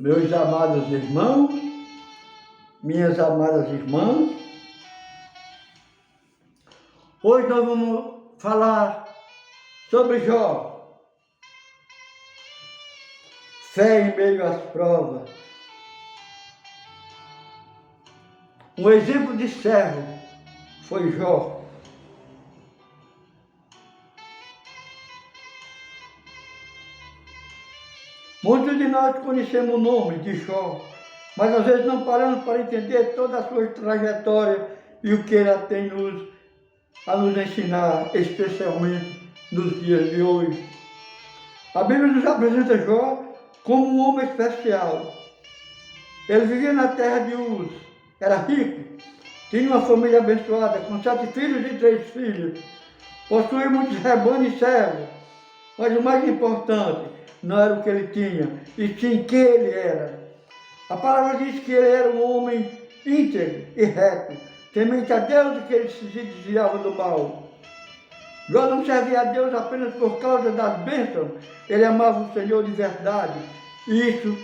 meus amados irmãos, minhas amadas irmãs, hoje nós vamos falar sobre Jó, fé em meio às provas. Um exemplo de servo foi Jó. Muitos de nós conhecemos o nome de Jó, mas às vezes não paramos para entender toda a sua trajetória e o que ela tem a nos ensinar, especialmente nos dias de hoje. A Bíblia nos apresenta Jó como um homem especial. Ele vivia na terra de Uz, era rico, tinha uma família abençoada, com 7 filhos e 3 filhos, possuía muitos rebanhos e servos, mas o mais importante não era o que ele tinha, e sim quem ele era. A palavra diz que ele era um homem íntegro e reto, temente a Deus e que ele se desviava do mal. Jó não servia a Deus apenas por causa das bênçãos, ele amava o Senhor de verdade, e isso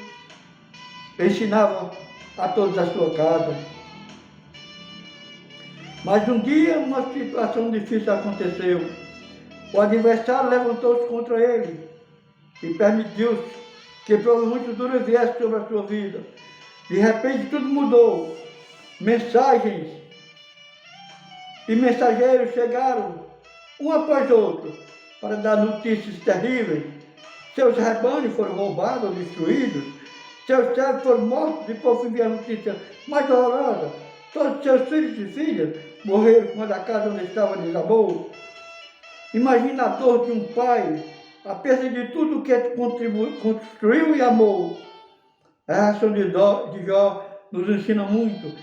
ensinava a todos da sua casa. Mas um dia uma situação difícil aconteceu. O adversário levantou-se contra ele e permitiu que provas muito duras viessem sobre a sua vida. De repente tudo mudou. Mensagens e mensageiros chegaram, um após outro, para dar notícias terríveis. Seus rebanhos foram roubados ou destruídos, seus servos foram mortos, e por fim veio a notícia mais dolorosa. Todos seus filhos e filhas morreram quando a casa onde estava desabou. Imagina a dor de um pai, a perda de tudo que construiu e amou. A reação de Jó nos ensina muito.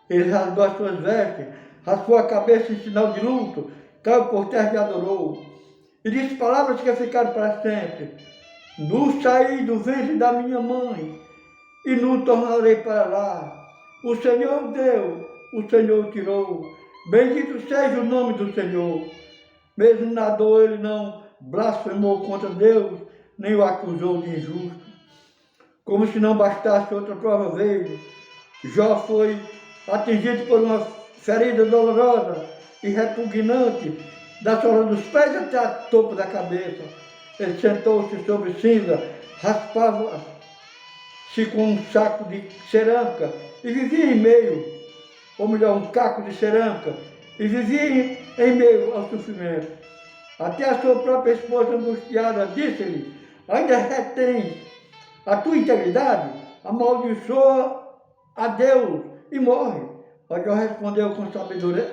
Ele rasgou as suas vestes, raspou a cabeça em sinal de luto, caiu por terra e adorou. E disse palavras que ficaram para sempre. Nu saí do ventre da minha mãe, e nu tornarei para lá. O Senhor deu, o Senhor tirou. Bendito seja o nome do Senhor. Mesmo na dor ele não blasfemou contra Deus, nem o acusou de injusto. Como se não bastasse, outra prova veio. Jó foi atingido por uma ferida dolorosa e repugnante, da sola dos pés até o topo da cabeça. Ele sentou-se sobre cinza, raspava-se com um saco de cerâmica e vivia em meio, ou melhor, um caco de cerâmica, e vivia em meio ao sofrimento. Até a sua própria esposa angustiada disse-lhe: ainda retens a tua integridade? Amaldiçoa a Deus e morre. Mas Jó respondeu com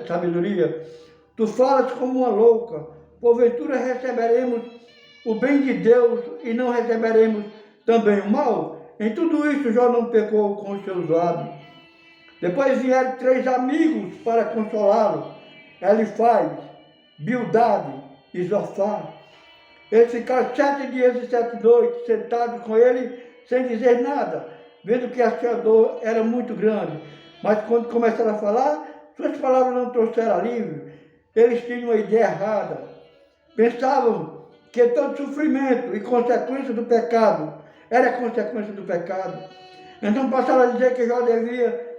sabedoria: tu falas como uma louca, porventura receberemos o bem de Deus e não receberemos também o mal? Em tudo isso Jó não pecou com os seus lábios. Depois vieram 3 amigos para consolá-lo, Elifaz, Bildade e Zofar. Eles ficaram 7 dias e 7 noites sentados com ele sem dizer nada, vendo que a sua dor era muito grande. Mas quando começaram a falar, suas palavras não trouxeram alívio. Eles tinham uma ideia errada. Pensavam que todo sofrimento e consequência do pecado era consequência do pecado. Então passaram a dizer que Jó devia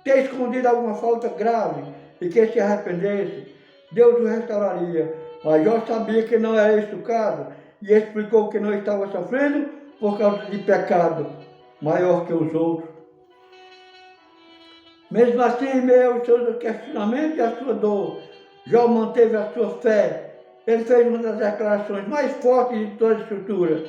ter escondido alguma falta grave e que se arrependesse, Deus o restauraria. Mas Jó sabia que não era esse o caso e explicou que não estava sofrendo por causa de pecado maior que os outros. Mesmo assim, em meio aos seus questionamentos e à sua dor, Jó manteve a sua fé. Ele fez uma das declarações mais fortes de toda a Escritura.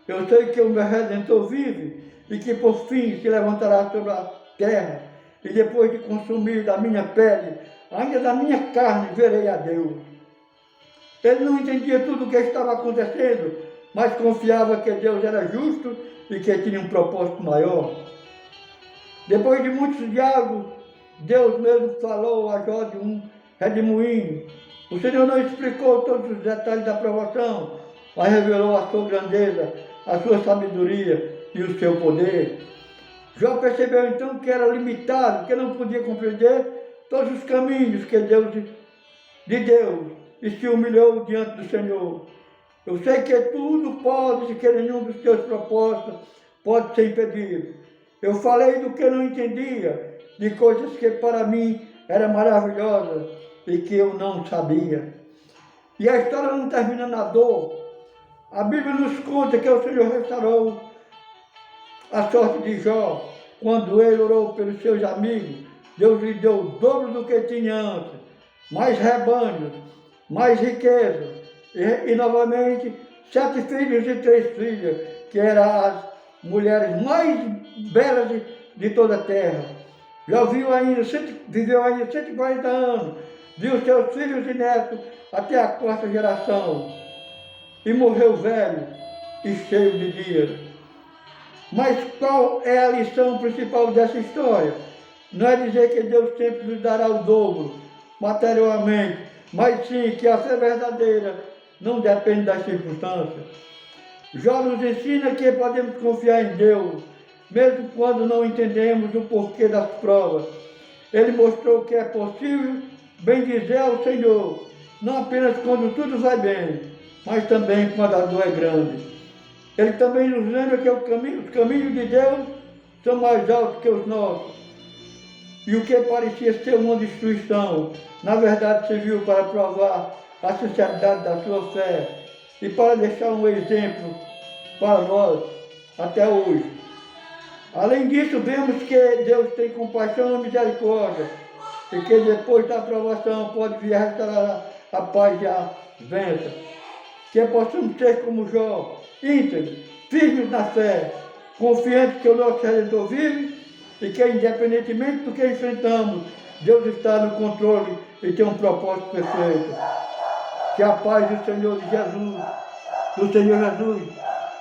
Eu sei que o meu Redentor vive e que por fim se levantará sobre a terra, e depois de consumir da minha pele, ainda da minha carne, verei a Deus. Ele não entendia tudo o que estava acontecendo, mas confiava que Deus era justo e que tinha um propósito maior. Depois de muitos diálogos, Deus mesmo falou a Jó de um redemoinho. O Senhor não explicou todos os detalhes da provação, mas revelou a sua grandeza, a sua sabedoria e o seu poder. Jó percebeu então que era limitado, que não podia compreender todos os caminhos de Deus, e se humilhou diante do Senhor. Eu sei que tudo podes e que nenhum dos teus propósitos pode ser impedido. Eu falei do que eu não entendia, de coisas que para mim eram maravilhosas e que eu não sabia. E a história não termina na dor. A Bíblia nos conta que o Senhor restaurou a sorte de Jó. Quando ele orou pelos seus amigos, Deus lhe deu o dobro do que tinha antes. Mais rebanhos, mais riqueza. E novamente, 7 filhos e 3 filhas, que eram as mulheres mais belas de toda a terra. Já viveu ainda 140 anos, viu seus filhos e netos até a 4ª geração. E morreu velho e cheio de dias. Mas qual é a lição principal dessa história? Não é dizer que Deus sempre nos dará o dobro, materialmente, mas sim que a fé verdadeira não depende das circunstâncias. Jó nos ensina que podemos confiar em Deus, mesmo quando não entendemos o porquê das provas. Ele mostrou que é possível bendizer ao Senhor, não apenas quando tudo vai bem, mas também quando a dor é grande. Ele também nos lembra que os caminhos de Deus são mais altos que os nossos. E o que parecia ser uma destruição, na verdade serviu para provar a sinceridade da sua fé e para deixar um exemplo para nós até hoje. Além disso, vemos que Deus tem compaixão e misericórdia e que depois da aprovação pode vir a restaurar a paz e a bênção. Que possamos ser como Jó, íntegros, firmes na fé, confiantes que o nosso Redentor vive e que, independentemente do que enfrentamos, Deus está no controle e tem um propósito perfeito. Que a paz do Senhor Jesus,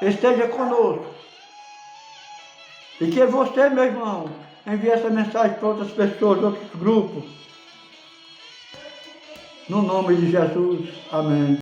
esteja conosco. E que você, meu irmão, envie essa mensagem para outras pessoas, outros grupos. No nome de Jesus. Amém.